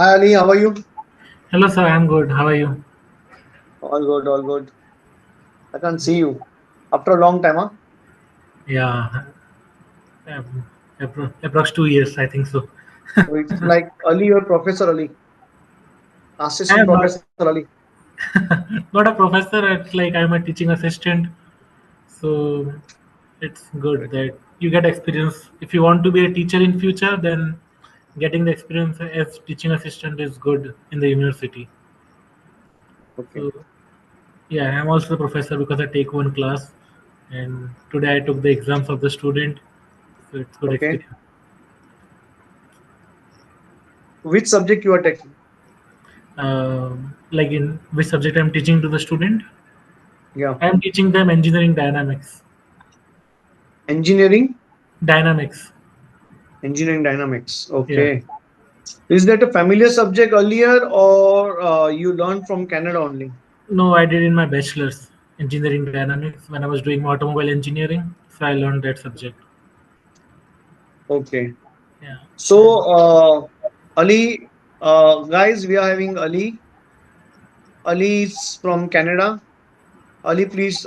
Hi Ali, how are you? Hello, sir. I'm good. How are you? All good, all good. I can't see you after a long time, huh? Yeah, approx 2 years, I think so. So it's like Ali or Professor Ali, I Assistant am not Professor Ali. not a professor. It's like I'm a teaching assistant, so it's good Great. that you get experience. If you want to be a teacher in future, then getting the experience as teaching assistant is good in the university. Okay. So yeah, I'm also a professor because I take one class, and today I took the exams of the student, so it's good Okay. experience. Which subject you are taking? Like in which subject I'm teaching to the student? Yeah. I'm teaching them engineering dynamics. Engineering, Dynamics. engineering dynamics. Yeah. Okay. Is that a familiar subject earlier or you learned from Canada only? No, I did in my bachelor's engineering dynamics when I was doing automobile engineering. So I learned that subject. Okay. Yeah. So, And Ali, guys, we are having Ali. Ali is from Canada. Ali, please,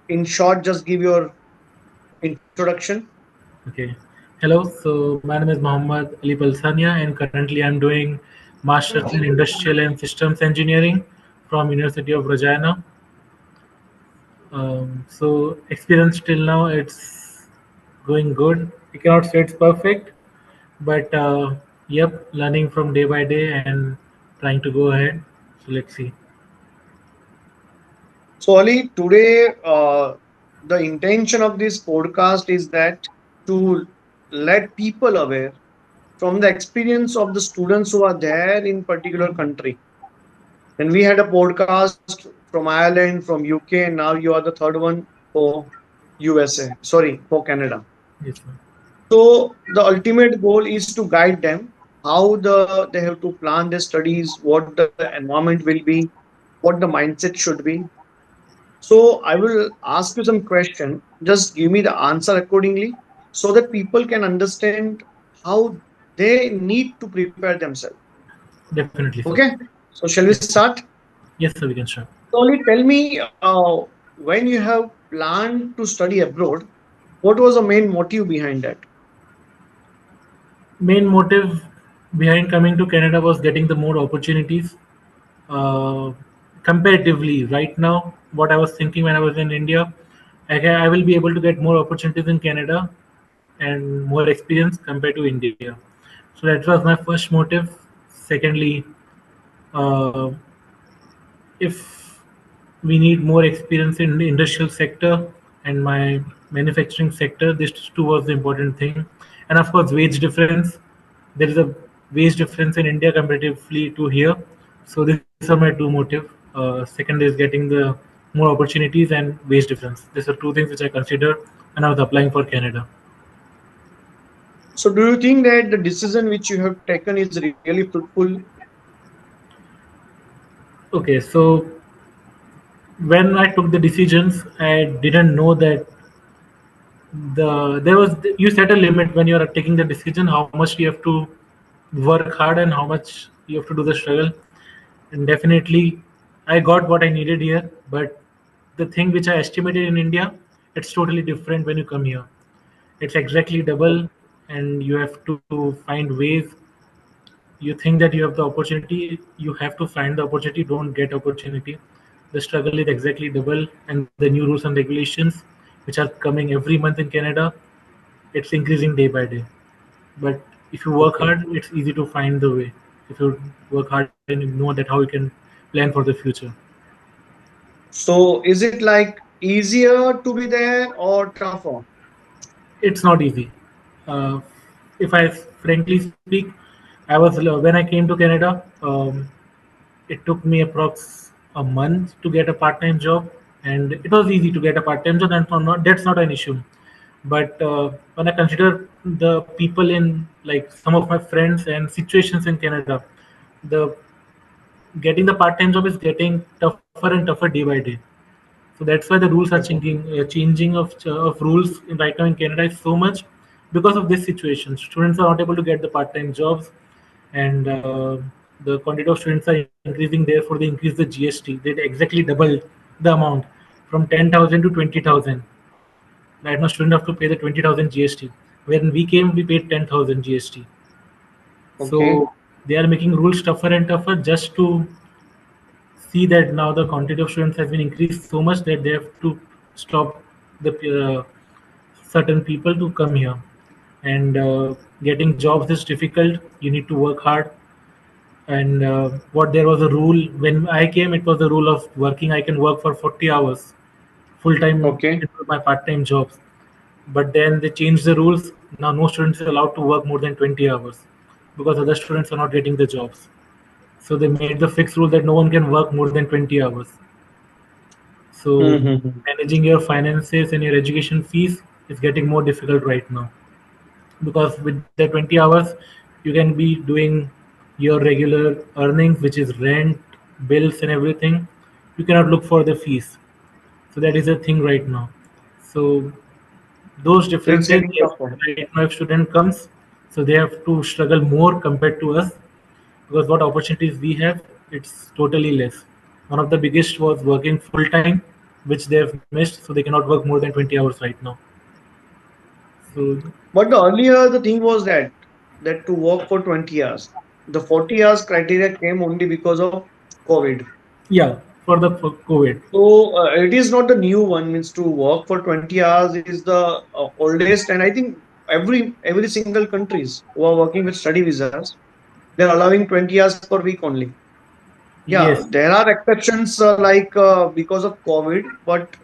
in short, just give your introduction. okay. Hello. So my name is Mohamad Ali Balsania, and currently I'm doing Masters in Industrial and Systems Engineering from University of Regina. So experience till now it's going good. I cannot say it's perfect, but yep, learning from day by day and trying to go ahead. So let's see. So, Ali, today the intention of this podcast is that to let people aware from the experience of the students who are there in particular country. And we had a podcast from Ireland, from UK, and now you are the third one for USA. Sorry, for Canada. Yes, ma'am. So the ultimate goal is to guide them how they have to plan their studies, what the environment will be, what the mindset should be. So I will ask you some question. Just give me the answer accordingly so that people can understand how they need to prepare themselves. Definitely, sir. Okay. So shall we Yes, start? yes, sir. We can start. So only tell me when you have planned to study abroad, what was the main motive behind that? Main motive behind coming to Canada was getting the more opportunities. Uh, Comparatively, right now, what I was thinking when I was in India, I will be able to get more opportunities in Canada and more experience compared to India. So that was my first motive. Secondly, uh, if we need more experience in the industrial sector and my manufacturing sector, this too was the important thing. And of course, wage difference. There is a wage difference in India comparatively to here. So these are my two motive. Second is getting the more opportunities and wage difference. These are two things which I considered when I was applying for Canada. So do you think that the decision which you have taken is really fruitful? Okay, so when I took the decisions, I didn't know that there was you set a limit when you are taking the decision how much you have to work hard and how much you have to do the struggle. And definitely I got what I needed here, but the thing which I estimated in India, it's totally different when you come here. It's exactly double, and you have to find ways. You think that you have the opportunity, you have to find the opportunity, don't get opportunity. The struggle is exactly double, and the new rules and regulations which are coming every month in Canada, it's increasing day by day. But if you work Okay. hard, it's easy to find the way. If you work hard and you know that how you can plan for the future. So is it like easier to be there or tougher? It's not easy. uh, if I frankly speak, I was when I came to Canada, it took me approx a month to get a part-time job, and it was easy to get a part-time job, and for not that's not an issue. But when I consider the people in, like, some of my friends and situations in Canada, the getting the part-time job is getting tougher and tougher day by day. So that's why the rules are Okay. changing of rules in right now in Canada is so much because of this situation. Students are not able to get the part-time jobs, and the quantity of students are increasing. Therefore, they increase the GST. They exactly doubled the amount from 10,000 to 20,000. Right now, students have to pay the 20,000 GST. When we came, we paid 10,000 GST. Okay. So they are making rules tougher and tougher just to see that now the quantity of students has been increased so much that they have to stop the certain people to come here. And getting jobs is difficult. You need to work hard. And what there was a rule when I came, it was the rule of working. I can work for 40 hours full time Okay. into my part time jobs. But then they changed the rules. Now no student is allowed to work more than 20 hours because other students are not getting the jobs. So they made the fixed rule that no one can work more than 20 hours. So Mm-hmm. managing your finances and your education fees is getting more difficult right now because with the 20 hours you can be doing your regular earnings, which is rent, bills, and everything. You cannot look for the fees. So that is the thing right now. So those So it's differences, getting yes, tougher. right now if student comes, so they have to struggle more compared to us because what opportunities we have, it's totally less. One of the biggest was working full time, which they have missed, so they cannot work more than 20 hours right now. So But the earlier the thing was that to work for 20 hours. The 40 hours criteria came only because of COVID. yeah, for COVID. So it is not the new one. Means to work for 20 hours is the oldest, and I think every single countries who are working with study visas, they're allowing 20 hours per week only. Yeah, Yes, there are exceptions like because of COVID, but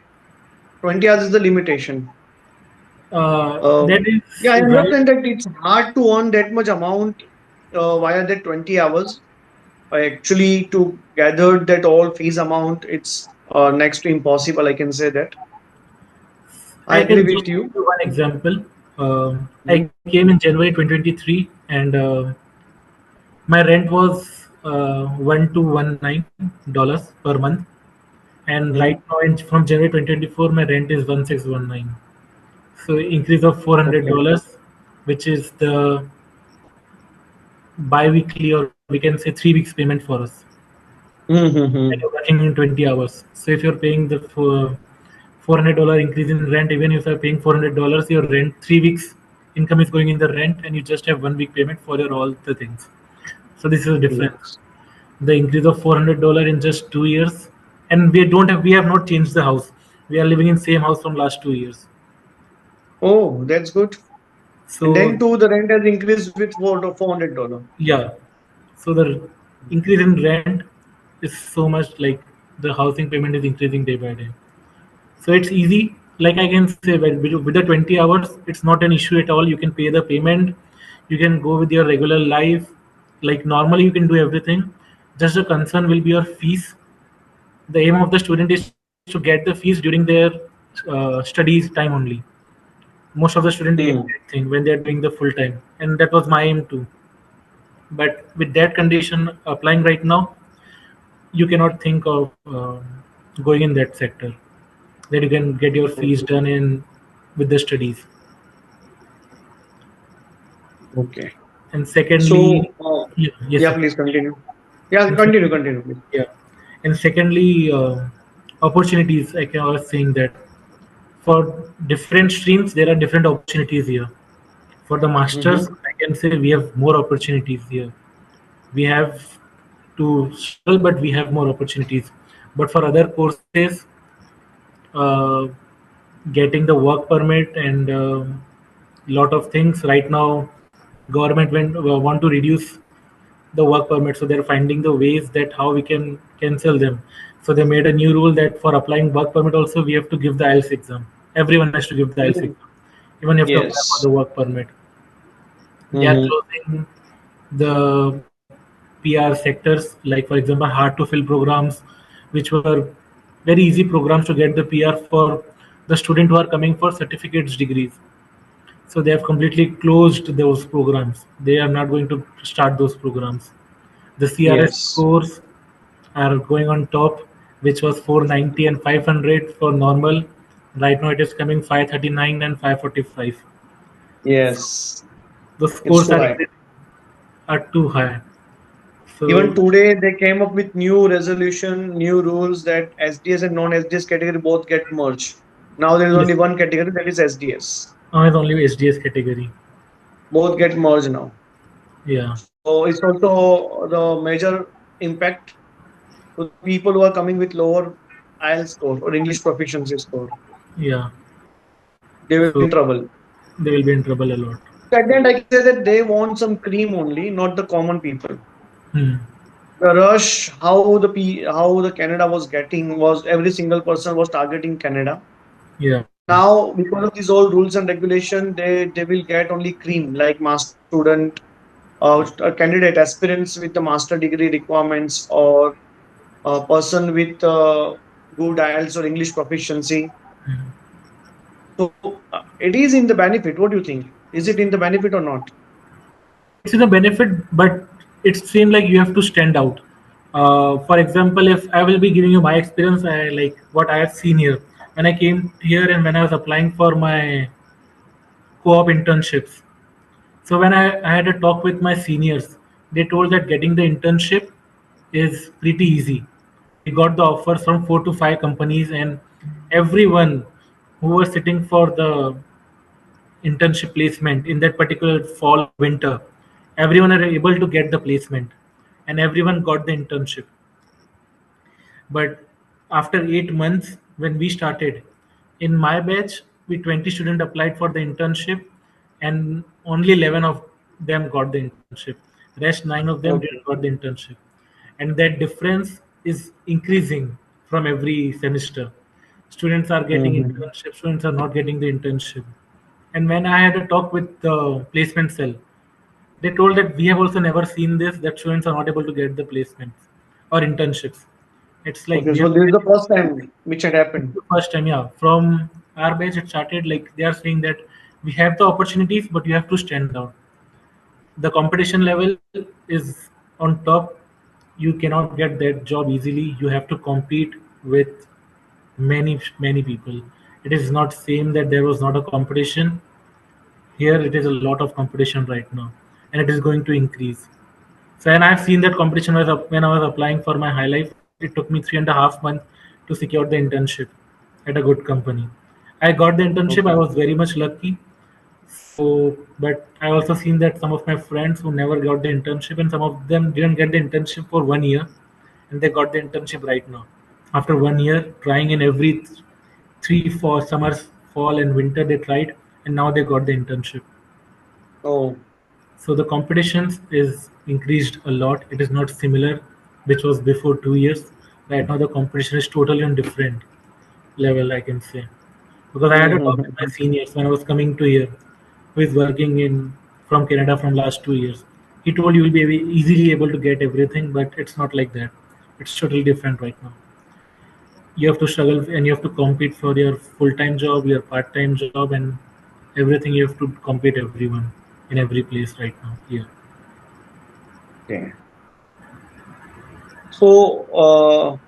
20 hours is the limitation. that is Yeah, I right. understand that it's hard to earn that much amount via that 20 hours. Actually, to gather that all fees amount, it's next to impossible. I can say that. I I agree can just with give you. you one example. I Mhm. came in January 2023, and my rent was $1,219 per month, and right Mhm. now from January 2024, my rent is 1,619. So increase of Okay. $400, which is the bi-weekly, or we can say 3 weeks payment for us when you're Mm-hmm. working in 20 hours. So if you're paying the $400 increase in rent, even if you're paying $400, your rent 3 weeks income is going in the rent, and you just have 1 week payment for your all the things. So this is a difference. Yes. The increase of $400 in just 2 years, and we have not changed the house. We are living in same house from last 2 years. Oh, that's good. And then So too, the rent has increased with $400. yeah, so the increase in rent is so much, like the housing payment is increasing day by day. So it's easy. Like I can say, with the 20 hours, it's not an issue at all. You can pay the payment, you can go with your regular life. Like normally, you can do everything. Just the concern will be your fees. The aim of the student is to get the fees during their studies time only. Most of the student aim Hmm. that thing when they are doing the full time, and that was my aim too. But with that condition applying right now, you cannot think of going in that sector that you can get your fees done in with the studies. Okay. And secondly, So, yes yeah, sir. please continue. Yeah, And continue, secondly, continue, please. yeah, and secondly, opportunities. I was saying that for different streams there are different opportunities here. For the masters, Mm-hmm. I can say we have more opportunities here. We have to struggle, but we have more opportunities. But for other courses, uh, getting the work permit and lot of things right now, government want to reduce the work permit, so they're finding the ways that how we can cancel them. So they made a new rule that for applying work permit also we have to give the IELTS exam. Everyone has to give the IELTS Mm. exam. Even you have to apply for the Yes. work permit. They are Mm-hmm. closing the PR sectors, like for example hard to fill programs, which were very easy programs to get the PR for the student who are coming for certificates degrees. So they have completely closed those programs. They are not going to start those programs. The CRS Yes. scores are going on top, which was 490 and 500 for normal. Right now it is coming 539 and 545. Yes. The It's scores too are high. increasing are too high. Even So today, they came up with new resolution, new rules that SDS and non-SDS category both get merged. Now there is yes, only one category, that is SDS. now it's only SDS category. Both get merged now. Yeah, So it's also the major impact to the people who are coming with lower IELTS score or English proficiency score. yeah. They will be So in trouble. they will be in trouble a lot. At the end, I can say that they want some cream only, not the common people. Hmm. The rush, how the Canada was getting was every single person was targeting Canada. Yeah, Now, because of these old rules and regulation, they will get only cream like master student, a candidate aspirants with the master degree requirements, or a person with good IELTS or English proficiency. So it is in the benefit. What do you think? Is it in the benefit or not? it's in a benefit, but it seems like you have to stand out. For example, if I will be giving you my experience, I like what I have seen here. When I came here and when I was applying for my co-op internships, so when I had a talk with my seniors, they told that getting the internship is pretty easy. We got the offers from 4 to 5 companies, and everyone who was sitting for the internship placement in that particular fall or winter, everyone are able to get the placement, and everyone got the internship. But after 8 months, when we started, in my batch, we 20 students applied for the internship, and only 11 of them got the internship. Rest 9 of them Okay. didn't got the internship, and that difference is increasing from every semester. Students are getting Mhm. internship, students are not getting the internship. And when I had a talk with the placement cell, they told that we have also never seen this, that students are not able to get the placements or internships. It's like Okay. we So have this is the first time which had happened. the first time, yeah. From our batch, it started like they are saying that we have the opportunities, but you have to stand out. The competition level is on top. You cannot get that job easily. You have to compete with many people. It is not same that there was not a competition. Here it is a lot of competition right now, and it is going to increase. So, and I've seen that competition when I was applying for my high life. It took me 3.5 months to secure the internship at a good company. I got the internship. I Okay. was very much lucky. So, but I also seen that some of my friends who never got the internship, and some of them didn't get the internship for 1 year, and they got the internship right now. After 1 year, trying in every 3, 4 summers, fall and winter, they tried, and now they got the internship. Oh. So the competitions is increased a lot. It is not similar, which was before 2 years. Right now, the competition is totally on different level, I can say. Because I had a talk with my Mhm. seniors when I was coming to here, who is working in from Canada from last 2 years. He told you will be easily able to get everything, but it's not like that. It's totally different right now. You have to struggle and you have to compete for your full-time job, your part-time job, and everything. You have to compete everyone in every place right now. Yeah. Okay. So,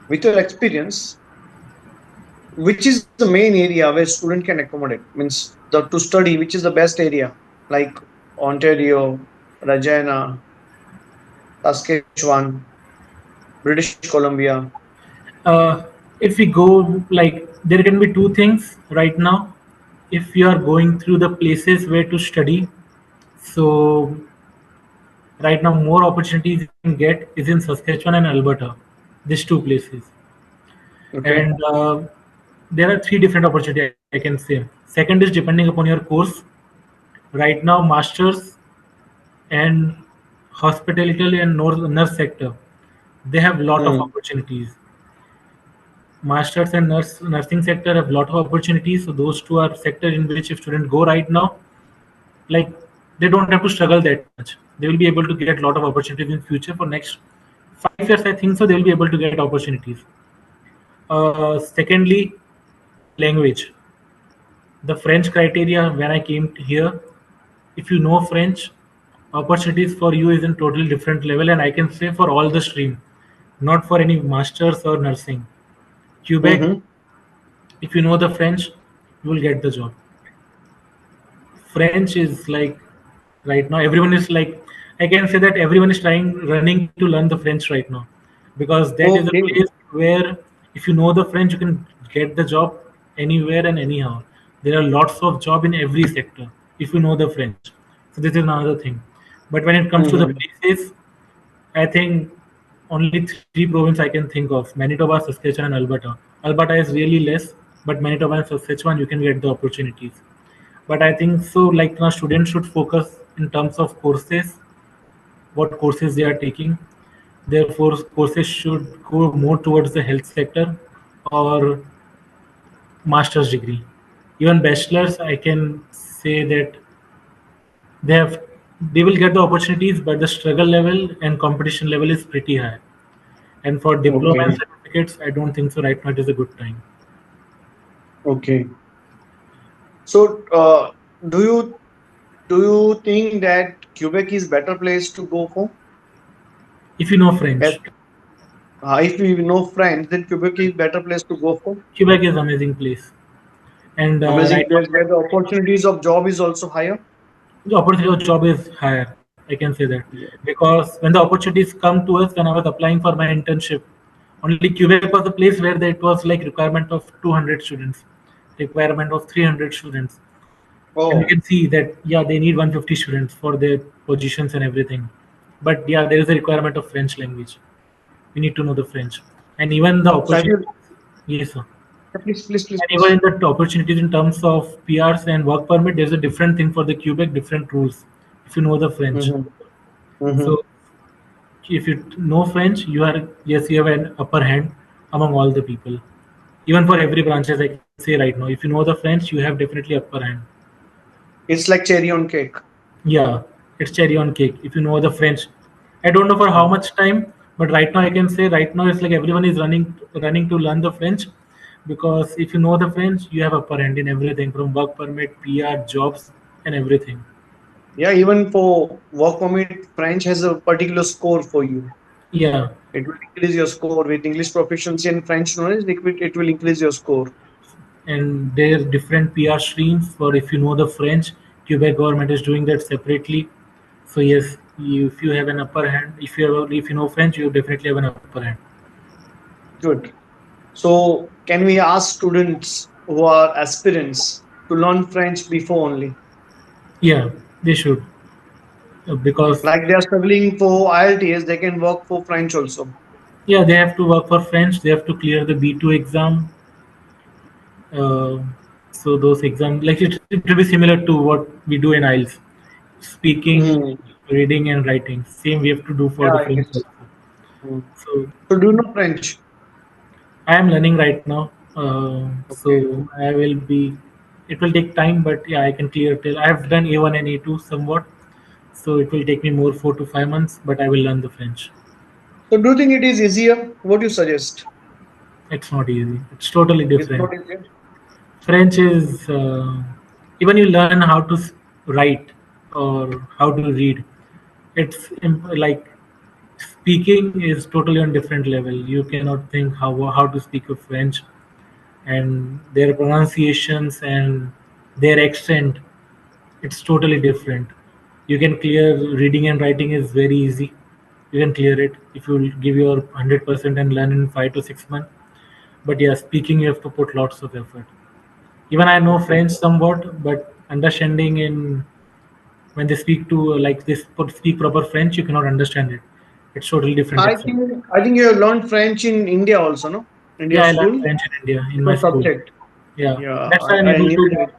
with your experience, which is the main area where student can accommodate? Means the to study, which is the best area, like Ontario, Regina, Saskatchewan, British Columbia. uh, if we go like there can be two things right now. If you are going through the places where to study, so right now more opportunities you can get is in Saskatchewan and Alberta, these two places. Okay. And there are three different opportunities I can say. Second is depending upon your course. Right now masters and hospitality and nurse sector, they have lot of Hmm. opportunities. Masters and nursing sector have lot of opportunities. So those two are sector in which if students go right now, like they don't have to struggle that much. They will be able to get lot of opportunities in future for next 5 years. I think so. They will be able to get opportunities. Secondly, language. The French criteria when I came here, if you know French, opportunities for you is in totally different level, and I can say for all the stream, not for any masters or nursing. Quebec, Mm-hmm. if you know the French, you will get the job. French is like right now. Everyone is like, I can say that everyone is trying running to learn the French right now, because that is a Okay. place where if you know the French, you can get the job anywhere and anyhow. There are lots of job in every sector if you know the French. So this is another thing. But when it comes to the Mm-hmm. places, I think only three provinces I can think of: Manitoba, Saskatchewan, and Alberta. Alberta is really less, but Manitoba and Saskatchewan you can get the opportunities. But I think so, like now students should focus in terms of courses, what courses they are taking. Therefore, courses should go more towards the health sector or master's degree. Even bachelor's, I can say that they have they will get the opportunities, but the struggle level and competition level is pretty high. And for diploma and Okay. certificates, I don't think so. Right now, it is a good time. Okay. So, do you do you think that Quebec is better place to go for? If you know As, French, if we know French, then Quebec is better place to go for. Quebec is amazing place, and Amazing right now place where the opportunities of job is also higher. the opportunity of job is higher. I can say that Yeah. because when the opportunities come to us, when I was applying for my internship, only Quebec was the place where it was like requirement of 200 students, requirement of 300 students, and we Oh, can see that yeah they need 150 students for their positions and everything. But yeah, there is a requirement of French language. We need to know the French, and even the so have opportunity. you? Yes, sir. Please, please, please, And even please. in the opportunities in terms of PRs and work permit, there's a different thing for the Quebec, different rules. If you know the French, Mm-hmm. Mm-hmm. so if you know French, you are yes, you have an upper hand among all the people. Even for every branches, I can say right now, if you know the French, you have definitely upper hand. It's like cherry on cake. Yeah, it's cherry on cake. If you know the French, I don't know for how Mm. much time, but right now I can say right now it's like everyone is running to learn the French, because if you know the French, you have upper hand in everything from work permit, PR, jobs, and everything. Yeah, even for work permit, French has a particular score for you. Yeah, It will increase your score with English proficiency and French knowledge. It will increase your score. and there's different PR streams for if you know the French. Quebec government is doing that separately. So yes, if you have an upper hand, if you know French, you definitely have an upper hand. Good. So, can we ask students who are aspirants to learn French before only? Yeah, they should, because Like they are struggling for IELTS, they can work for French also. yeah, they have to work for French. They have to clear the B2 exam. Uh, so those exams, like it will be similar to what we do in IELTS, speaking, Hmm. reading, and writing. Same we have to do for Yeah, the I French guess. also. Hmm. So So, do you know French? I am learning right now. Okay. So I will be. It will take time, but yeah, I can clear till I have done A1 and A2 somewhat. So it will take me more 4 to 5 months, but I will learn the French. So, do you think it is easier? What do you suggest? It's not easy. It's totally It's different. not easier. French is even you learn how to write or how to read. It's like speaking is totally on different level. You cannot think how to speak of French, and their pronunciations and their accent. It's totally different. You can clear reading and writing is very easy. You can clear it if you give your 100% and learn in 5 to 6 months. But yeah, speaking you have to put lots of effort. Even I know Okay. French somewhat, but understanding in when they speak to like they speak proper French, you cannot understand it. It's totally different accent. I think you have learned French in India also, no? In your Yeah, I learned school? French in India in It's my a school. subject. Yeah, Yeah, that's why I'm I able knew to that. learn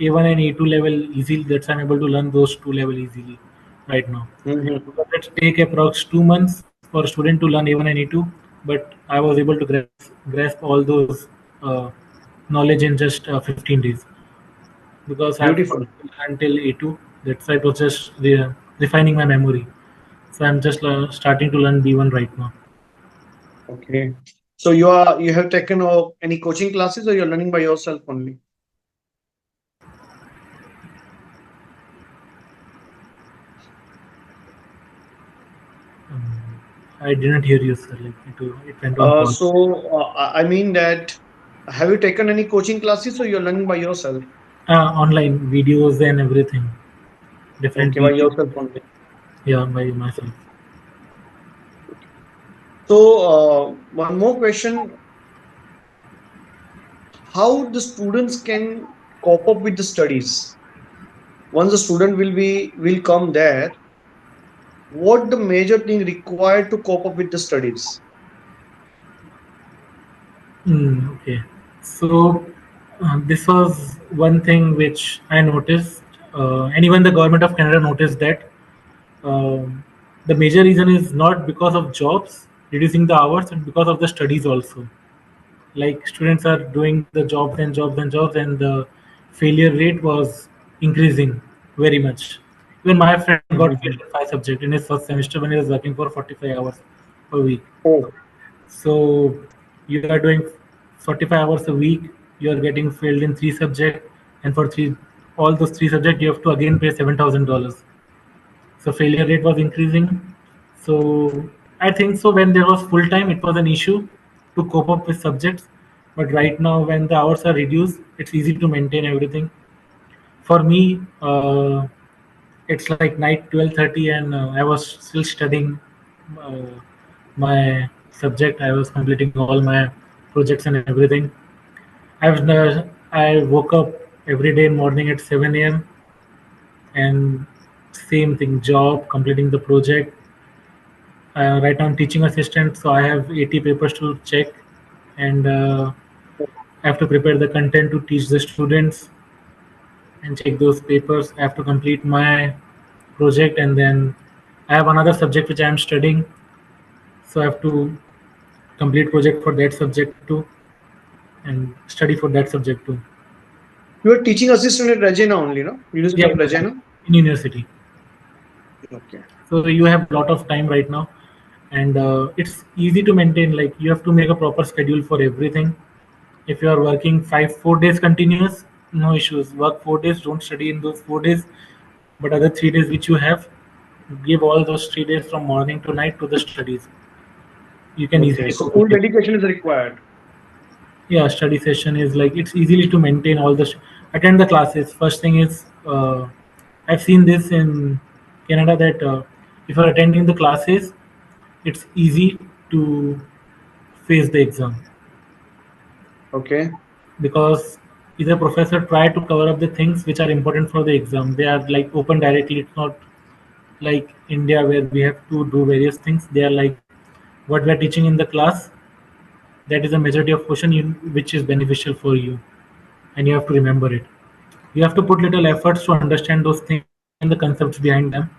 A1 and A2 level easily. That's why I'm able to learn those two level easily right now. Mhm. But let's take approx 2 months for a student to learn A1 and A2, but I was able to grasp all those uh, knowledge in just 15 days, because I've Beautiful. until A2. That's why it was just refining my memory. So I'm just starting to learn B1 right now. Okay. So you have taken any coaching classes or you're learning by yourself only? I didn't hear you, sir. Like it went on pause. I mean that have you taken any coaching classes or you're learning by yourself? Online videos and everything. different Okay, by PG. yourself only. Yeah, by myself. So, one more question: how the students can cope up with the studies? Once the student will come there, what the major thing required to cope up with the studies? Okay. So this was one thing which I noticed, and even the government of Canada noticed that um, the major reason is not because of jobs reducing the hours, and because of the studies also. Like students are doing the jobs and jobs and jobs, and the failure rate was increasing very much. Even my friend got failed in Mhm. 5 subjects in his first semester when he was working for 45 hours per week. Oh, So you are doing 45 hours a week, you are getting failed in 3 subjects, and for three all those 3 subjects you have to again pay $7,000. So failure rate was increasing. So I think so when there was full time it was an issue to cope up with subjects, but right now when the hours are reduced it's easy to maintain everything. For me, it's like night 12:30 and I was still studying uh, my subject. I was completing all my projects and everything. I woke up every day in morning at 7 a.m. and same thing, job, completing the project. Right now I'm teaching assistant, so I have 80 papers to check, and I have to prepare the content to teach the students and check those papers. I have to complete my project, and then I have another subject which I am studying, so I have to complete project for that subject too, and study for that subject too. you are teaching assistant at Regina only, no? University Yeah, of Regina. in university. Okay. So you have a lot of time right now, and it's easy to maintain. Like you have to make a proper schedule for everything. If you are working 4 days continuous, no issues. Work 4 days, don't study in those 4 days, but other 3 days which you have, give all those 3 days from morning to night to the studies. You can Okay. easily So cope full with it. dedication is required. Yeah, study session is like it's easily to maintain all the attend the classes. First thing is I've seen this in Canada that if you're attending the classes, it's easy to face the exam Okay. because either professor try to cover up the things which are important for the exam. They are like open directly. It's not like India where we have to do various things. They are like what we are teaching in the class. That is a majority of question which is beneficial for you, and you have to remember it. You have to put little efforts to understand those things and the concepts behind them.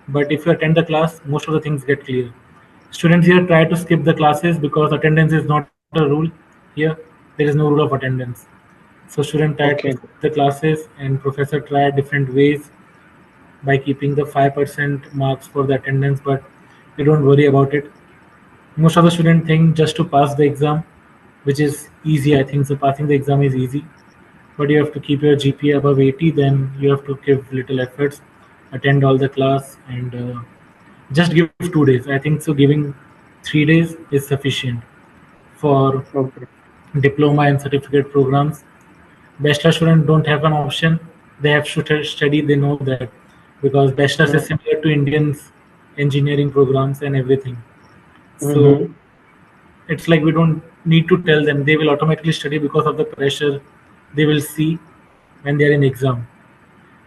But if you attend the class, most of the things get clear. Students here try to skip the classes because attendance is not a rule. Here, there is no rule of attendance. So students try to Okay. skip the classes, and professor try different ways by keeping the 5% marks for the attendance. But you don't worry about it. Most of the students think just to pass the exam, which is easy. I think so. Passing the exam is easy, but you have to keep your GPA above 80. Then you have to give little efforts, attend all the class, and just give 2 days. I think so. Giving 3 days is sufficient for Okay. diploma and certificate programs. Bachelor students don't have an option. They have to study. They know that because bachelor's is Mm-hmm. similar to Indians engineering programs and everything. So Mm-hmm. it's like we don't need to tell them. They will automatically study because of the pressure they will see when they are in exam.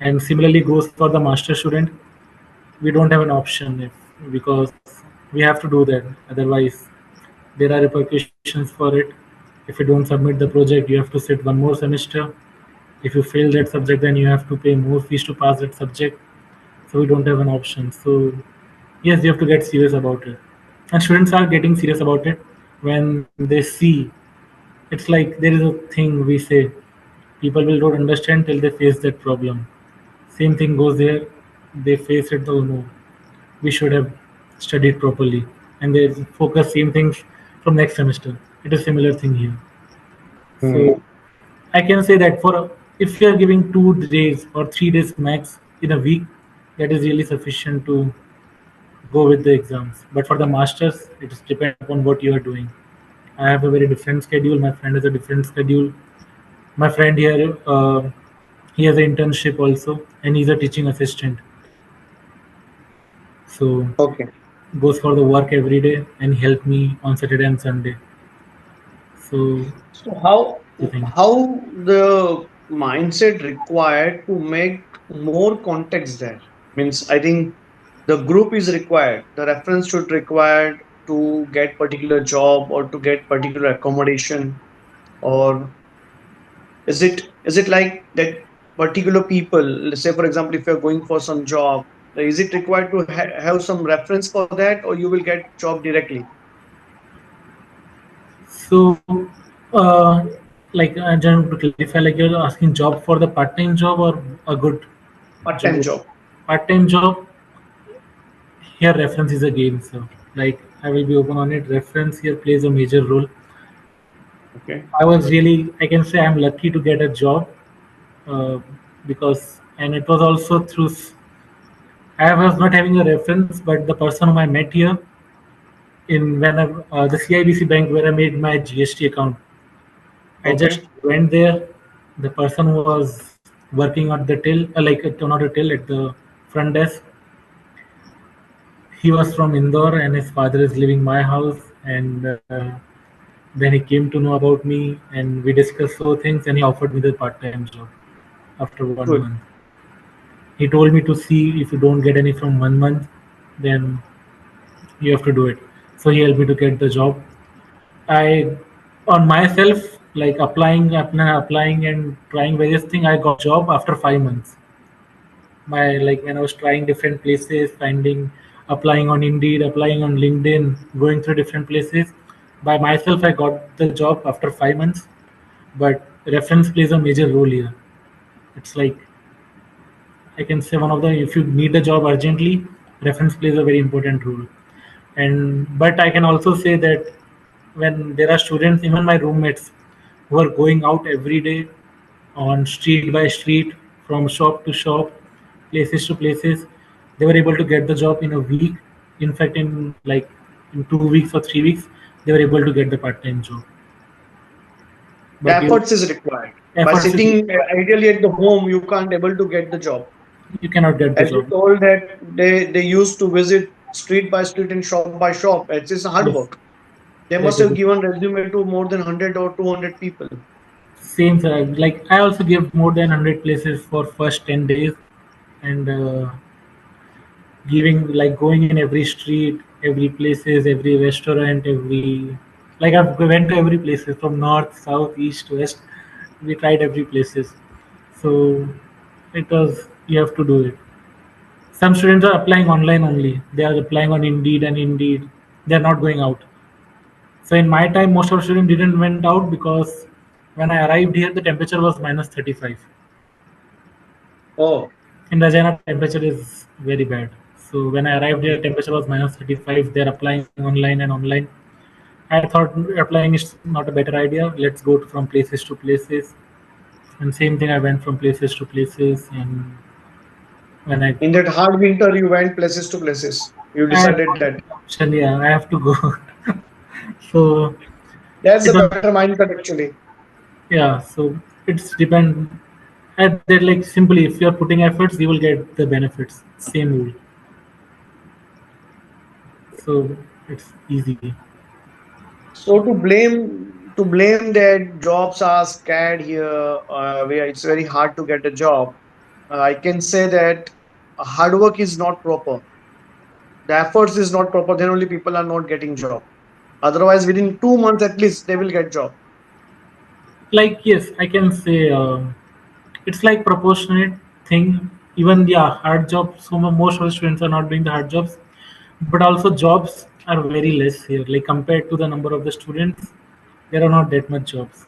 And similarly goes for the master student. We don't have an option because we have to do that. Otherwise, there are repercussions for it. If you don't submit the project, you have to sit one more semester. If you fail that subject, then you have to pay more fees to pass that subject. So we don't have an option. So yes, you have to get serious about it. And students are getting serious about it when they see. It's like there is a thing we say, people will not understand till they face that problem. Same thing goes there. They face it, oh no, we should have studied properly, and they focus same things from next semester. It is similar thing here. So I can say that for if you are giving 2 days or 3 days max in a week, that is really sufficient to go with the exams. But for the masters, it is depend upon what you are doing. I have a very different schedule. My friend has a different schedule. My friend here, he has an internship also, and he's a teaching assistant. So Okay. goes for the work every day and help me on Saturday and Sunday. So So how the thing. how the mindset required to make more context there? Means I think the group is required. The reference should required to get particular job or to get particular accommodation, or is it like that particular people, let's say for example if you're going for some job, is it required to have some reference for that, or you will get job directly? So like I just to clarify, like you're asking job for the part-time job or a good Part-time job? job. Part-time job here reference is a game, so like I will be open on it. Reference here plays a major role. Okay. I was really, I can say I'm lucky to get a job uh, because, and it was also through. I was not having a reference, but the person whom I met here in when the CIBC bank where I made my GST account, I just Okay. went there. The person who was working at the till, not a till, at the front desk, he was from Indore and his father is living my house. And then he came to know about me and we discussed so things and he offered me the part-time job after 1 month. Good. He told me to see if you don't get any from 1 month, then you have to do it. So he helped me to get the job. I on myself like applying and trying various things. I got job after 5 months. My like when I was trying different places, finding, applying on Indeed, applying on LinkedIn, going through different places. By myself, I got the job after 5 months. But reference plays a major role here. It's like I can say one of the if you need a job urgently, reference plays a very important role. And but I can also say that when there are students, even my roommates, who are going out every day on street by street, from shop to shop, places to places, they were able to get the job in a week. In fact, in like in 2 weeks or 3 weeks, they were able to get the part-time job. The But you efforts is required. By efforts is sitting ideally at the home, you can't able to get the job. you cannot get the As you job. told that they used to visit street by street and shop by shop. It's just hard Yes, work. They they must have do. given resume to more than 100 or 200 people. Same, sir. Like I also give more than 100 places for first 10 days, and giving like going in every street, every places, every restaurant, every like I've went to every places from north, south, east, west. We tried every places. So it was you have to do it. Some students are applying online only. They are applying on Indeed and Indeed. They are not going out. So in my time, most of the students didn't went out because when I arrived here, the temperature was minus 35. Oh, In Rajana, temperature is very bad. So when I arrived here, okay. temperature was minus 35. They're applying online and online. I thought applying is not a better idea. Let's go from places to places. And same thing, I went from places to places. And when In that hard winter, you went places to places. You I had decided that. option, yeah, I have to go. So That's it a was, better mindset actually. yeah. So it's depend. At that, like simply, if you're putting efforts, you will get the benefits. Same rule. So it's easy. So to blame that jobs are scared here, where it's very hard to get a job. I can say that hard work is not proper. The efforts is not proper. Then only people are not getting job. Otherwise, within 2 months at least, they will get job. Like yes, I can say it's like proportionate thing. Even yeah, hard jobs. So most of the students are not doing the hard jobs, but also jobs are very less here. Like compared to the number of the students, there are not that much jobs.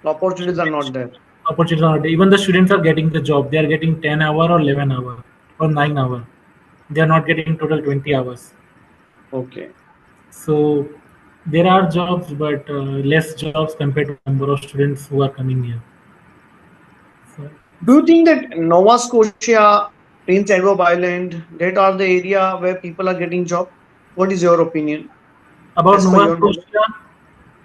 The opportunities are not there. Opportunities are not there. Even the students are getting the job. They are getting 10 hour or 11 hour or 9 hour. They are not getting total 20 hours. Okay. So there are jobs, but less jobs compared to the number of students who are coming here. So Do you think that Nova Scotia, Prince Edward Island, that are the area where people are getting job? What is your opinion, about as per Nova your knowledge?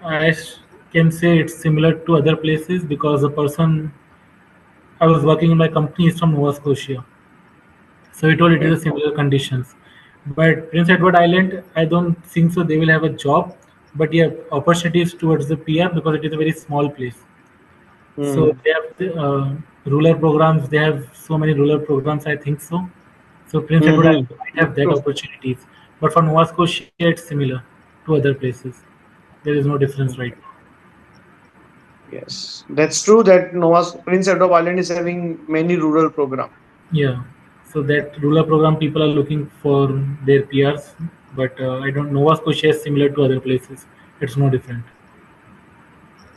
Scotia, can say it's similar to other places because the person I was working in my company is from Nova Scotia. So he told it is Okay. a similar conditions. But Prince Edward Island, I don't think so. They will have a job, but yeah, opportunities towards the PR because it is a very small place. So Hmm. they have the, rural programs. They have so many rural programs. I think so. So Prince Edward Hmm. Island might have That's that true. opportunities. But for Nova Scotia, it's similar to other places. There is no difference right Okay. Yes, that's true that Nova Prince Edward Island is having many rural program. Yeah. So that rural program people are looking for their PRs, but I don't. Nova Scotia is similar to other places. It's no different.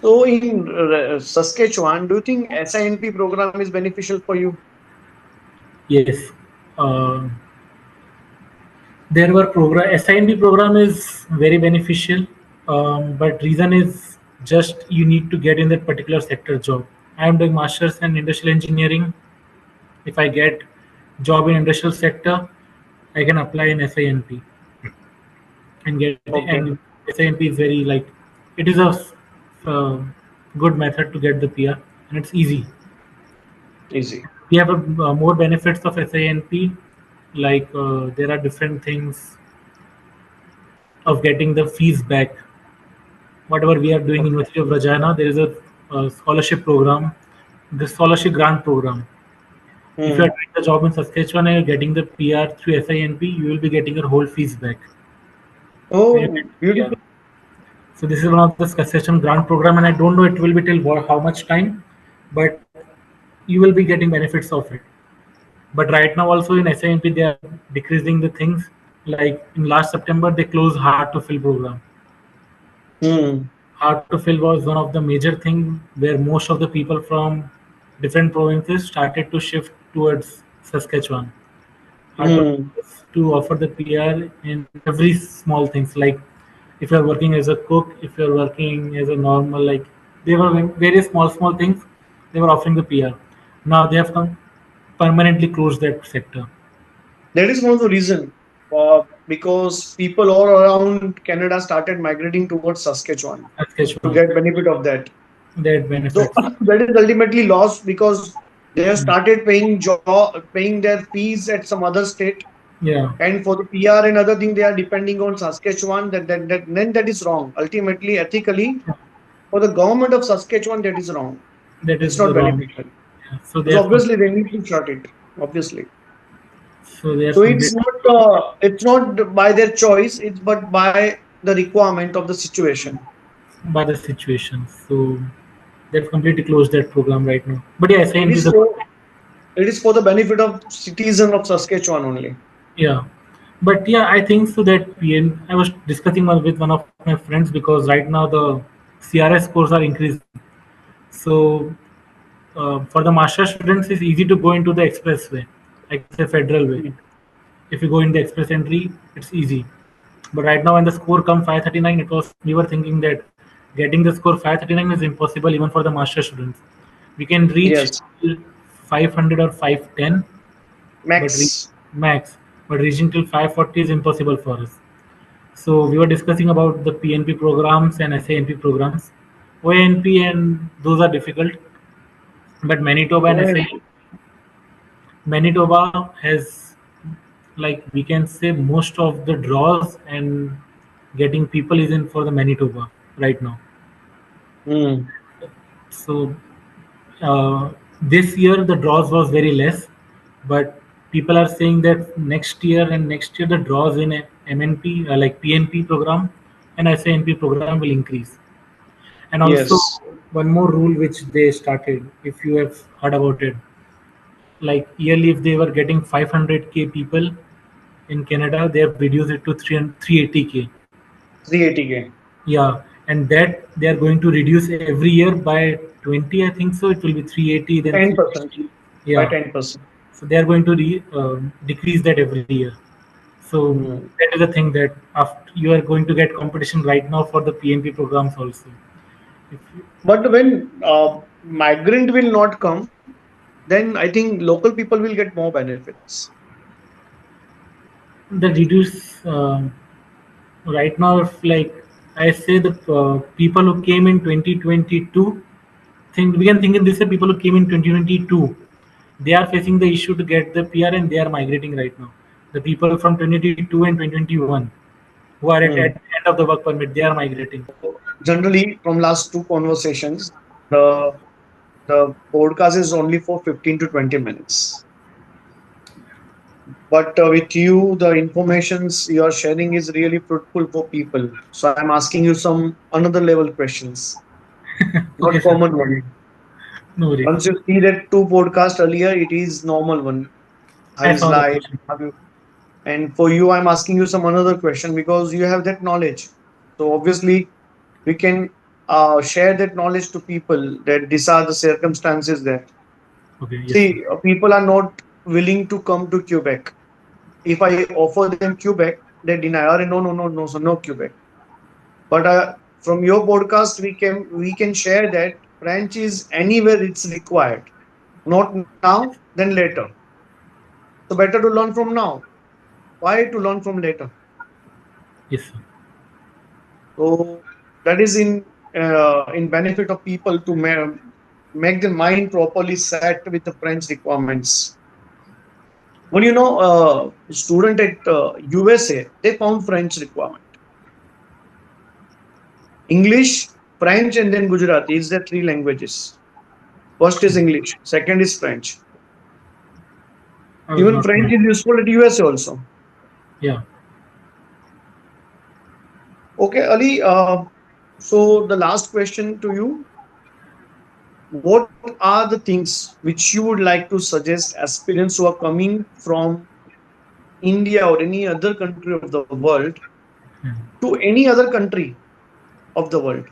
So in Saskatchewan, do you think SINP program is beneficial for you? Yes. Uh, there were program SINB program is very beneficial, but reason is just you need to get in that particular sector job. I am doing masters in industrial engineering. If I get job in industrial sector, I can apply in SINP and get and Okay, SINP is very like it is a uh, good method to get the PR and it's easy. easy. We have more benefits of SINP like there are different things of getting the fees back. Whatever we are doing in Okay. University of Regina, there is a scholarship program, the scholarship grant program. If you are Hmm. doing the job in Saskatchewan and you're getting the PR through SINP, you will be getting your whole fees back. When you get Oh, the PR. beautiful. So this is one of the Saskatchewan grant program, and I don't know it will be till how much time, but you will be getting benefits of it. But right now also in SINP they are decreasing the things. Like in last September they closed hard to fill program. Hmm. Hard to fill was one of the major thing where most of the people from different provinces started to shift towards Saskatchewan. Hard to Hmm. to offer the PR in every small things like if you are working as a cook, if you are working as a normal like they were various small things they were offering the PR. Now they have come permanently closed that sector. That is one of the reason because people all around Canada started migrating towards Saskatchewan to Saskatchewan, get benefit of that. that So benefits. that is ultimately lost because they have Mm. started paying their fees at some other state, Yeah, and for the PR and other thing they are depending on Saskatchewan. Then that is wrong. Ultimately, ethically, for the government of Saskatchewan, that is wrong. that It's is not wrong. beneficial. Yeah. So they So have obviously they need to shut it. Obviously. So completely it's not by their choice, it's but by the requirement of the situation. by the situation. So they've completely closed that program right now. But yeah, It SINP is is a good thing. for it is for the benefit of citizen of Saskatchewan only. Yeah. But yeah, I think so that PN, I was discussing with one of my friends because right now the CRS scores are increasing. So for the master students, it's easy to go into the expressway. I can say federal way. Hmm. If you go in the express entry, it's easy. But right now, when the score come 539, it was we were thinking that getting the score 539 is impossible even for the master students. We can reach Yes, 500 or 510, but max. max. But reaching till 540 is impossible for us. So we were discussing about the PNP programs and SANP programs. OANP and those are difficult, but Manitoba and Yes. SAN Manitoba has like we can say most of the draws and getting people is in for the Manitoba right now. Hmm. So this year the draws was very less, but people are saying that next year the draws in MNP like PNP program and SANP program will increase. And also Yes. one more rule which they started, if you have heard about it, like yearly if they were getting 500k people in Canada, they have reduced it to 380k. 380K. Yeah, and that they are going to reduce every year by 20. I think so. It will be 380, then 10%. 360. By Yeah, 10%. so they are going to decrease that every year. So Hmm. that is the thing that after you are going to get competition right now for the PNP programs also. If you, But when migrant will not come, then I think local people will get more benefits. the reduce right now, if like I say the people who came in 2022 think we can think in this way people who came in 2022 They are facing the issue to get the PR and they are migrating right now. The people from 2022 and 2021 who are at Hmm. the end of the work permit, they are migrating. Generally, from last two conversations, the the podcast is only for 15 to 20 minutes. But with you, the informations you are sharing is really fruitful for people. So I'm asking you some another level questions, not Okay, sir. common one. No worries. Once you see that two podcast earlier, it is normal one. How I is saw the life? question. How you, and for you, I'm asking you some another question because you have that knowledge. So obviously, we can share that knowledge to people that these are the circumstances there. Okay, yes, sir. See, people are not willing to come to Quebec. If I offer them Quebec, they deny. "Arey, no, no, no, no, so no Quebec." But from your podcast, we can share that French is anywhere it's required. Not now, then later. So better to learn from now. Why to learn from later? Yes, sir. So that is in benefit of people to make their mind properly set with the French requirements. Well, student at USA, they found French requirement. English, French, and then Gujarati is the three languages. First is English, second is French. I was Even not French knowing. is useful at USA also. Yeah. Okay, Ali. So the last question to you: what are the things which you would like to suggest aspirants who are coming from India or any other country of the world Hmm. to any other country of the world?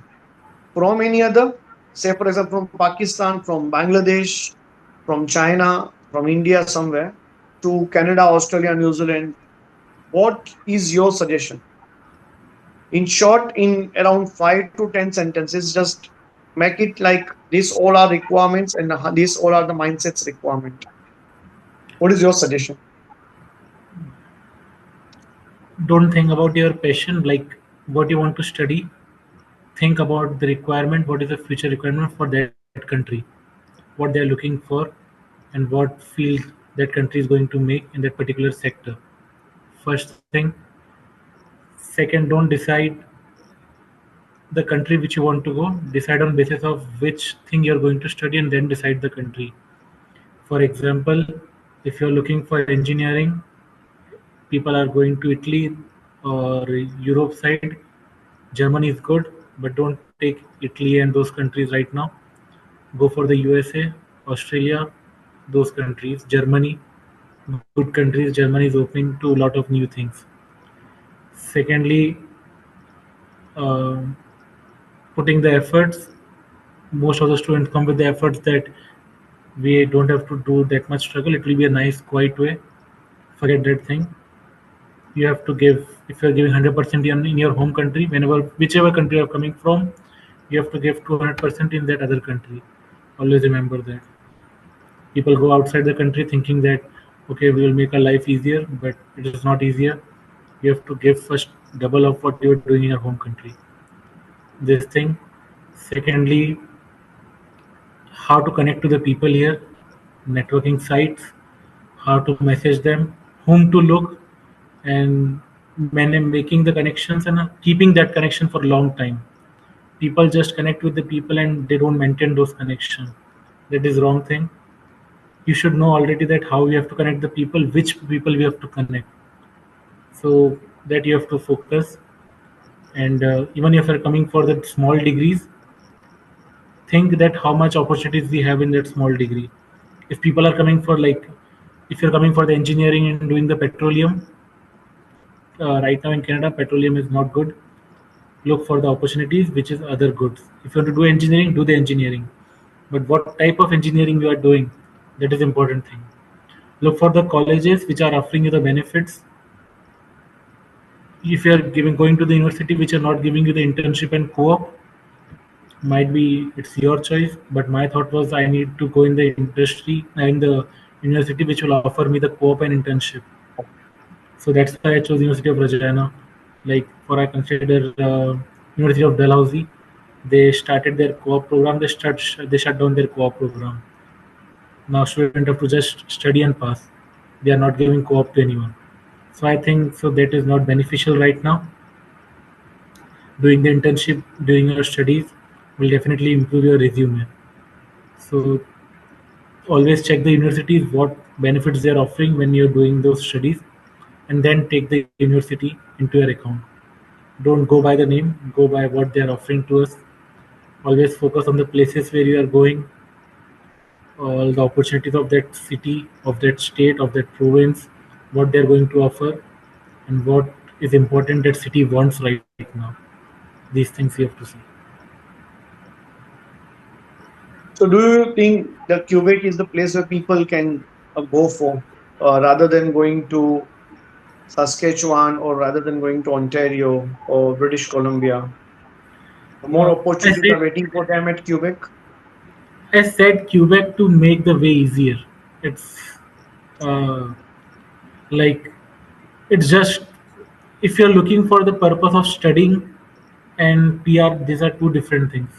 From any other, say for example, from Pakistan, from Bangladesh, from China, from India somewhere, to Canada, Australia, New Zealand. What is your suggestion? In short, in around 5 to 10 sentences, just make it like these all are requirements and these all are the mindsets requirement. What is your suggestion? Don't think about your passion, like what you want to study. Think about the requirement, what is the future requirement for that country, what they are looking for, and what field that country is going to make in that particular sector. First thing. Second, don't decide the country which you want to go. Decide on basis of which thing you're going to study and then decide the country. For example, if you're looking for engineering, people are going to Italy or Europe side. Germany is good, but don't take Italy and those countries right now. Go for the USA, Australia, those countries. Germany, good countries. Germany is opening to a lot of new things. Secondly, um putting the efforts. Most of the students come with the efforts that we don't have to do that much struggle. It will be a nice, quiet way. Forget that thing. You have to give, if you're giving 100% in your home country, whenever, whichever country you're coming from, you have to give 200% in that other country. Always remember that. People go outside the country thinking that, okay, we will make our life easier, but it is not easier. You have to give first double of what you're doing in your home country. This thing. Secondly, how to connect to the people here, networking sites, how to message them, whom to look, and making the connections and keeping that connection for a long time. People just connect with the people and they don't maintain those connections. That is wrong thing. You should know already that how you have to connect the people, which people we have to connect. So that you have to focus. And even if you're coming for the small degrees, think that how much opportunities we have in that small degree. If people are coming for like, if you're coming for the engineering and doing the petroleum, right now in Canada petroleum is not good. Look for the opportunities which is other goods. If you want to do engineering, do the engineering, but what type of engineering you are doing, that is important thing. Look for the colleges which are offering you the benefits. If you are giving going to the university which are not giving you the internship and co-op, might be it's your choice, but my thought was I need to go in the industry in the university which will offer me the co-op and internship. So that's why I chose University of Regina. Like for I consider University of Dalhousie, they started their co-op program. They shut down their co-op program. Now students have to just study and pass. They are not giving co-op to anyone. So I think so that is not beneficial right now. Doing the internship during your studies will definitely improve your resume. So always check the universities what benefits they are offering when you're doing those studies, and then take the university into your account. Don't go by the name, go by what they are offering to us. Always focus on the places where you are going, all the opportunities of that city, of that state, of that province, what they're going to offer, and what is important that city wants right now. These things you have to see. So, do you think the Quebec is the place where people can go for, rather than going to Saskatchewan or rather than going to Ontario or British Columbia? More I opportunities said are waiting for them at Quebec. I said Quebec to make the way easier. It's uh, like it's just if you're looking for the purpose of studying and PR, these are two different things.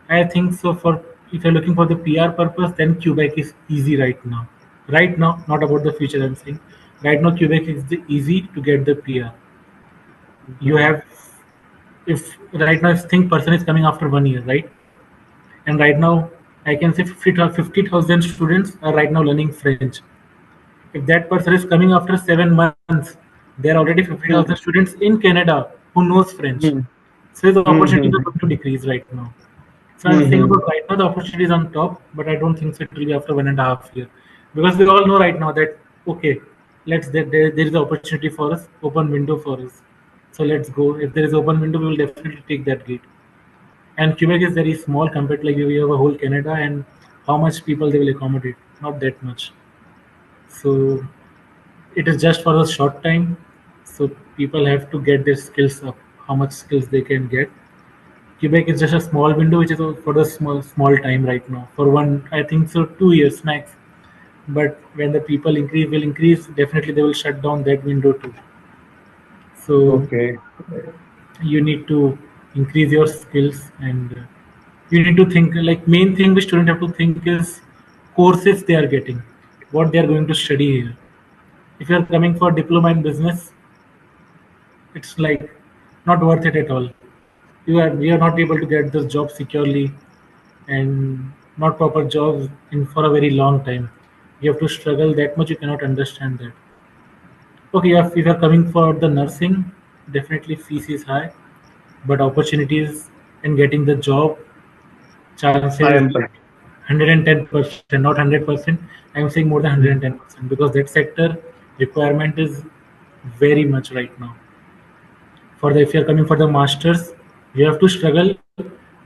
I think so. For if you're looking for the PR purpose, then Quebec is easy right now. Right now, not about the future. I'm saying right now Quebec is the easy to get the PR. You Mhm. have if right now if think person is coming after 1 year, right? And right now I can say 50,000 students are right now learning French. If that person is coming after 7 months, there are already 50,000 Mhm. students in Canada who knows French. Mhm. So the opportunities are Mhm. going to decrease right now. So I'm saying Mhm. about right now the opportunity is on top, but I don't think so it will be after 1.5 years, because we all know right now that okay, there is an opportunity for us, open window for us. So let's go. If there is open window, we will definitely take that gate. And Quebec is very small compared to like we have a whole Canada, and how much people they will accommodate? Not that much. So it is just for a short time. So people have to get their skills up. How much skills they can get. Quebec is just a small window, which is for the small time right now. For one, I think so, 2 years max. But when the people increase will increase, definitely they will shut down that window too. So Okay. you need to increase your skills, and you need to think like main thing which student have to think is courses they are getting, what they are going to study here. If you are coming for diploma in business, it's like not worth it at all. You are not able to get this job securely, and not proper jobs in for a very long time. You have to struggle that much, you cannot understand that. Okay, if you're coming for the nursing, definitely fees is high, but opportunities in getting the job chances I is am. like 110%, not 100%. I'm saying more than Mhm. 110% because that sector requirement is very much right now. For the if you're coming for the masters, you have to struggle,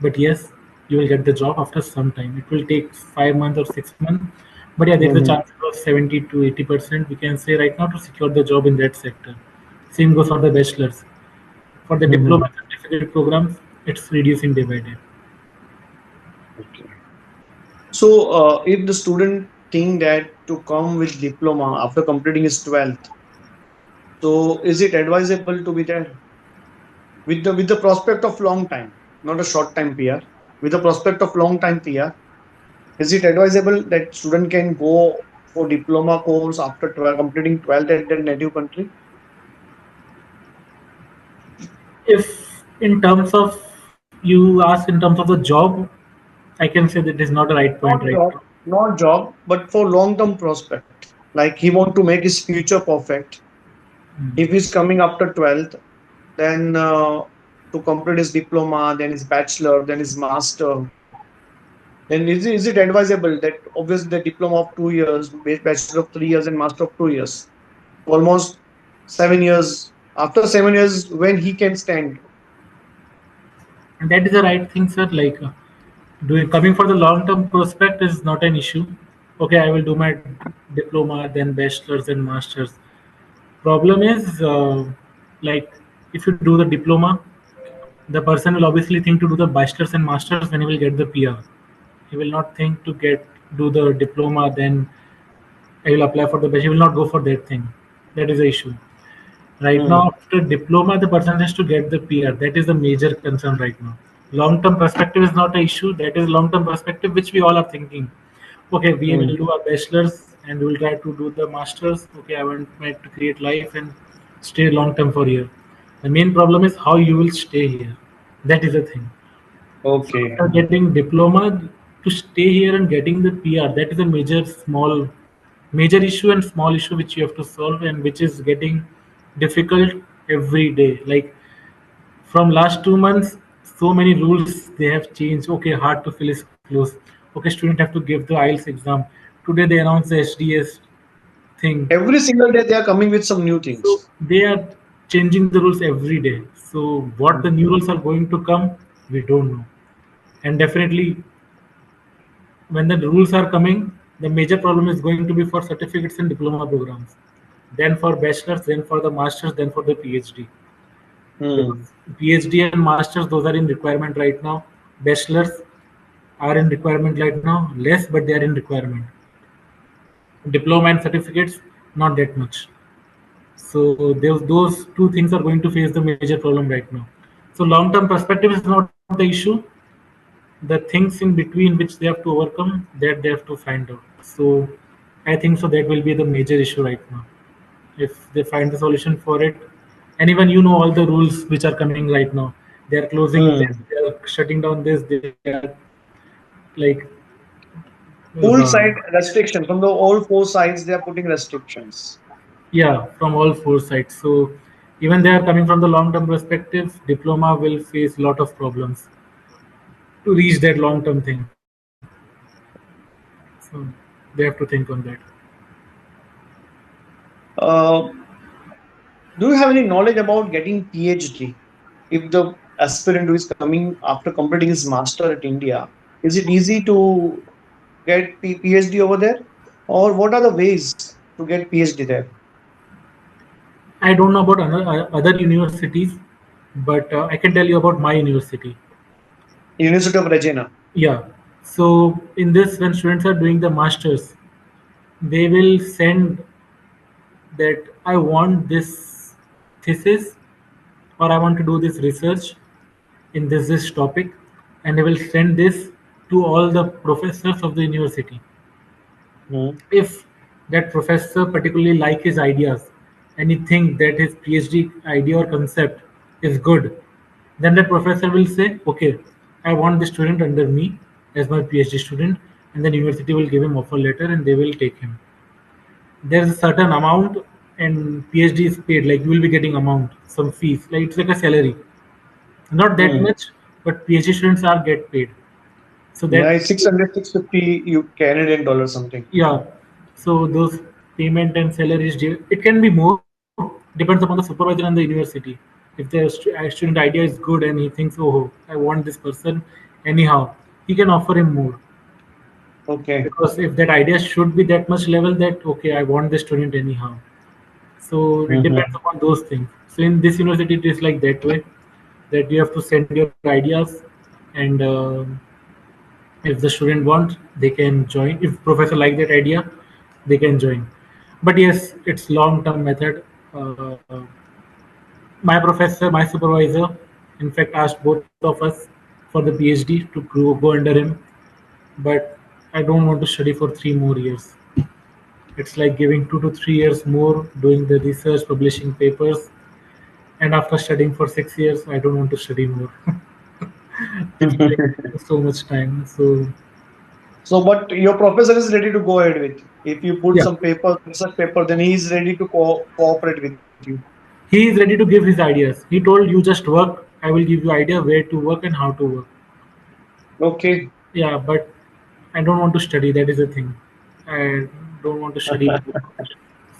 but yes, you will get the job after some time. It will take 5 months or 6 months, but yeah, there's a Mhm. chance of 70 to 80% we can say right now to secure the job in that sector. Same goes for the bachelors. For the diploma Mhm. certificate programs, it's reducing day by day. Okay. So, if the student think that to come with diploma after completing his 12th, so is it advisable to be there with the prospect of long time, not a short time PR, with the prospect of long time PR? Is it advisable that student can go for diploma course after completing 12th at their native country? If in terms of you ask in terms of the job, I can say that is not the right point Not right now. job, not job, but for long-term prospect. Like he want to make his future perfect. If he's coming after 12th, then to complete his diploma, then his bachelor, then his master, then is it advisable that obviously the diploma of 2 years, bachelor of 3 years, and master of 2 years, almost 7 years. After 7 years, when he can stand. And that is the right thing, sir. Like doing coming for the long term prospect is not an issue. Okay, I will do my diploma, then bachelor's, then master's. Problem is, like if you do the diploma, the person will obviously think to do the bachelor's and master's when he will get the PR. He will not think to get do the diploma, then I will apply for the bachelor. He will not go for that thing. That is the issue. Right Hmm. now, after diploma, the person has to get the PR. That is the major concern right now. Long term perspective is not an issue. That is long term perspective, which we all are thinking. Okay, we will Hmm. do a bachelor's and we will try to do the masters. Okay, I want to create life and stay long term for here. The main problem is how you will stay here. That is the thing. So Okay. after getting diploma, to stay here and getting the PR, that is a major issue and small issue which you have to solve and which is getting difficult every day. Like from last 2 months, so many rules they have changed. Okay, hard to fill is close. Okay, student have to give the IELTS exam. Today they announced the SDS thing. Every single day they are coming with some new So things. they are changing the rules every day. So what the new rules are going to come, we don't know. And definitely when the rules are coming, the major problem is going to be for certificates and diploma programs. Then for bachelor's, then for the masters, then for the PhD. Hmm. Because PhD and masters, those are in requirement right now. Bachelors are in requirement right now, less, but they are in requirement. Diploma and certificates, not that much. So those two things are going to face the major problem right now. So long-term perspective is not the issue. The things in between which they have to overcome, that they have to find out. So I think so that will be the major issue right now. If they find the solution for it, and even you know all the rules which are coming right now. They are closing this, Hmm. they are shutting down this, they are like Full uh, side restriction from the all four sides. They are putting restrictions. yeah, from all four sides. So even they are coming from the long term perspective, diploma will face lot of problems to reach that long term thing. So they have to think on that. Uh, do you have any knowledge about getting PhD? If the aspirant who is coming after completing his master at India, is it easy to get PhD over there, or what are the ways to get PhD there? I don't know about other universities, but I can tell you about my university. University of Regina. Yeah. So in this, when students are doing the masters, they will send that I want this thesis or I want to do this research in this topic, and they will send this to all the professors of the university. Hmm. If that professor particularly like his ideas and he think that his PhD idea or concept is good, then the professor will say, okay, I want this student under me as my PhD student, and then university will give him offer letter and they will take him. There's a certain amount and PhD is paid, like you will be getting amount, some fees, like it's like a salary. Not that Hmm. much, but PhD students are get paid. So Yeah, that it's 600, 650 you Canadian dollars something. yeah, so those payment and salaries, it can be more, depends upon the supervisor and the university. If the student idea is good and he thinks, oh, I want this person anyhow, he can offer him more. Okay. Because if that idea should be that much level that, okay, I want this student anyhow. So it depends Hmm. upon those things. So in this university, it is like that way that you have to send your ideas and if the student wants, they can join. If professor like that idea, they can join. But yes, it's long term method. My professor, my supervisor, in fact, asked both of us for the PhD to go under him. But I don't want to study for 3 more years. It's like giving 2 to 3 years more doing the research, publishing papers, and after studying for 6 years, I don't want to study more. It's like so much time. So So, but your professor is ready to go ahead with. If you put yeah, some paper, research paper, then he is ready to cooperate with you. he is ready to give his ideas. He told you just work. I will give you idea where to work and how to work. Okay. Yeah, but I don't want to study. That is the thing. I don't want to study more,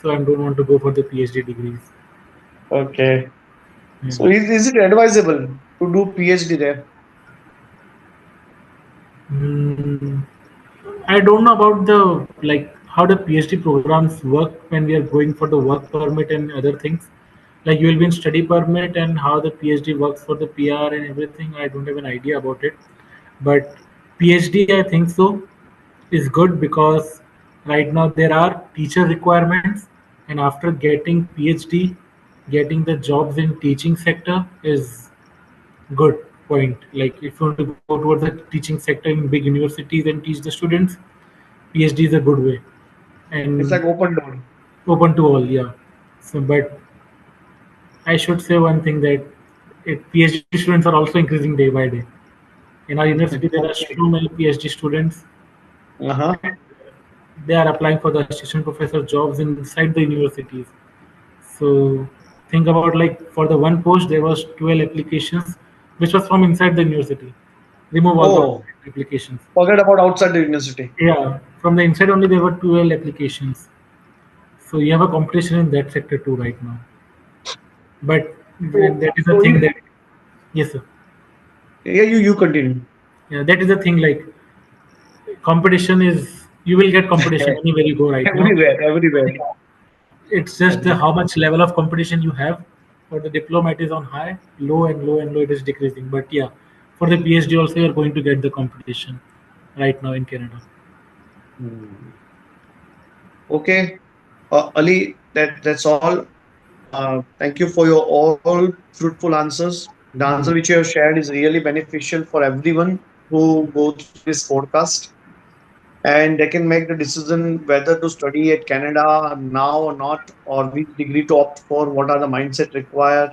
so I don't want to go for the PhD degrees. Okay. Yeah. So, is it advisable to do PhD there? Mm, I don't know about the like how the PhD programs work when we are going for the work permit and other things. Like you will be in study permit and how the PhD works for the PR and everything. I don't have an idea about it. But PhD, I think so, is good because right now there are teacher requirements, and after getting PhD, getting the jobs in teaching sector is good point. Like if you want to go towards the teaching sector in big universities and teach the students, PhD is a good way It's and like open door. open to all. Yeah. So, but I should say one thing that PhD students are also increasing day by day. In our university, there are Okay. so many PhD students, Uh-huh. and they are applying for the assistant professor jobs inside the universities. So think about like for the one post there was 12 applications, which was from inside the university. Remove all the Oh, outside applications. forget about outside the university. Yeah, from the inside only there were 12 applications. So you have a competition in that sector too right now. But So, that is the so thing if, that yes sir. yeah, you continue. Yeah, that is the thing. Like competition is you will get competition anywhere you go right now. Everywhere, everywhere, It's just the how everywhere. much level of competition you have. For the diploma, it is on high, low and low and low. It is decreasing. But yeah, for the PhD also, you're going to get the competition right now in Canada. Hmm. Okay, Ali, that's all. Thank you for your all fruitful answers. The answer Mhm. which you have shared is really beneficial for everyone who go through this podcast, and they can make the decision whether to study at Canada now or not, or which degree to opt for, what are the mindset required.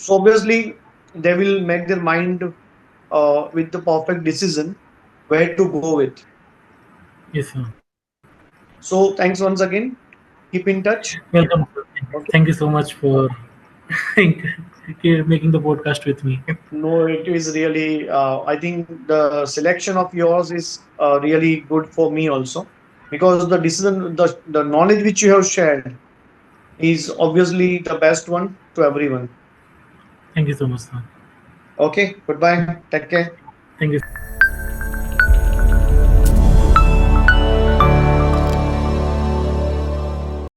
So obviously, they will make their mind with the perfect decision where to go with. Yes, sir. So thanks once again. Keep in touch. Welcome, sir. Okay. Thank you so much for making the podcast with me. No, it is really. I think the selection of yours is really good for me also, because the decision, the knowledge which you have shared is obviously the best one to everyone. Thank you so much, sir. Okay. Goodbye. Take care. Thank you, sir.